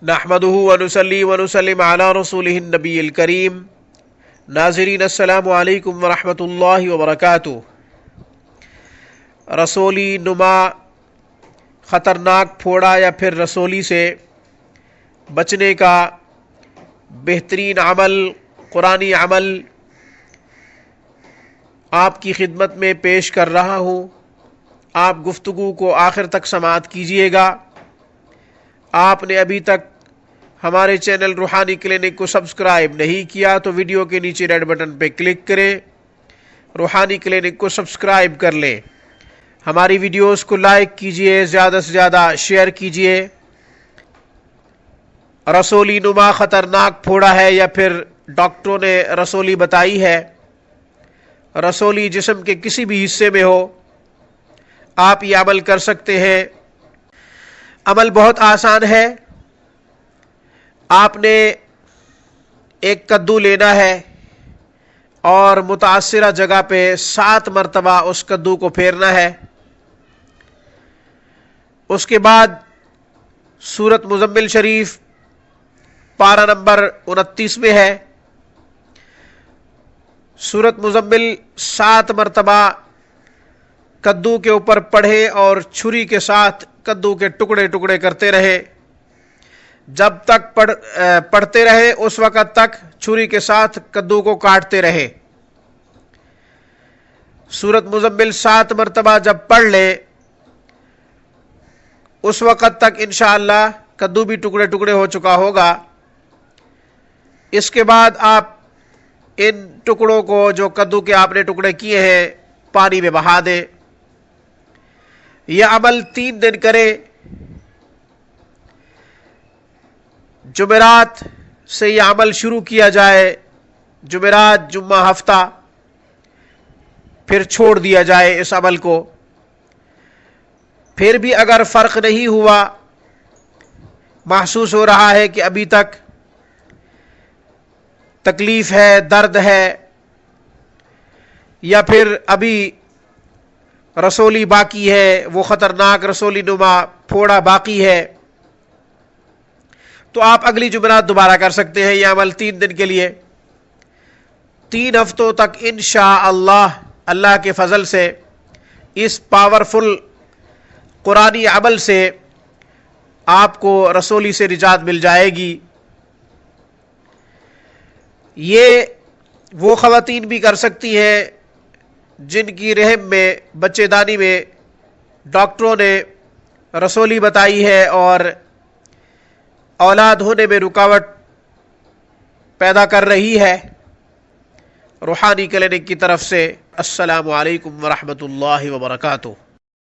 نحمدہ ونصلی ونسلم علی رسولہ النبی الکریم۔ ناظرین السلام علیکم ورحمۃ اللہ وبرکاتہ۔ رسولی نما خطرناک پھوڑا یا پھر رسولی سے بچنے کا بہترین عمل، قرآنی عمل آپ کی خدمت میں پیش کر رہا ہوں۔ آپ گفتگو کو آخر تک سماعت کیجیے گا۔ آپ نے ابھی تک ہمارے چینل روحانی کلینک کو سبسکرائب نہیں کیا تو ویڈیو کے نیچے ریڈ بٹن پہ کلک کریں، روحانی کلینک کو سبسکرائب کر لیں۔ ہماری ویڈیوز کو لائک کیجئے، زیادہ سے زیادہ شیئر کیجئے۔ رسولی نما خطرناک پھوڑا ہے یا پھر ڈاکٹروں نے رسولی بتائی ہے۔ رسولی جسم کے کسی بھی حصے میں ہو، آپ یہ عمل کر سکتے ہیں۔ عمل بہت آسان ہے۔ آپ نے ایک کدو لینا ہے اور متاثرہ جگہ پہ 7 مرتبہ اس کدو کو پھیرنا ہے۔ اس کے بعد سورۃ مزمل شریف پارہ نمبر 29 میں ہے، سورۃ مزمل 7 مرتبہ کدو کے اوپر پڑھے اور چھری کے ساتھ کدو کے ٹکڑے ٹکڑے کرتے رہے۔ جب تک پڑھتے رہے اس وقت تک چھری کے ساتھ کدو کو کاٹتے رہے۔ سورۃ مزمل 7 مرتبہ جب پڑھ لے اس وقت تک انشاءاللہ کدو بھی ٹکڑے ٹکڑے ہو چکا ہوگا۔ اس کے بعد آپ ان ٹکڑوں کو جو کدو کے آپ نے ٹکڑے کیے ہیں پانی میں بہا دیں۔ یہ عمل 3 دن کرے۔ جمعرات سے یہ عمل شروع کیا جائے، جمعرات، جمعہ، ہفتہ، پھر چھوڑ دیا جائے اس عمل کو۔ پھر بھی اگر فرق نہیں ہوا، محسوس ہو رہا ہے کہ ابھی تک تکلیف ہے، درد ہے، یا پھر ابھی رسولی باقی ہے، وہ خطرناک رسولی نما پھوڑا باقی ہے، تو آپ اگلی جمعرات دوبارہ کر سکتے ہیں یہ عمل 3 دن کے لیے۔ 3 ہفتوں تک انشاءاللہ اللہ کے فضل سے اس پاورفل قرآنی عمل سے آپ کو رسولی سے نجات مل جائے گی۔ یہ وہ خواتین بھی کر سکتی ہیں جن کی رحم میں، بچے دانی میں ڈاکٹروں نے رسولی بتائی ہے اور اولاد ہونے میں رکاوٹ پیدا کر رہی ہے۔ روحانی کلینک کی طرف سے السلام علیکم ورحمۃ اللہ وبرکاتہ۔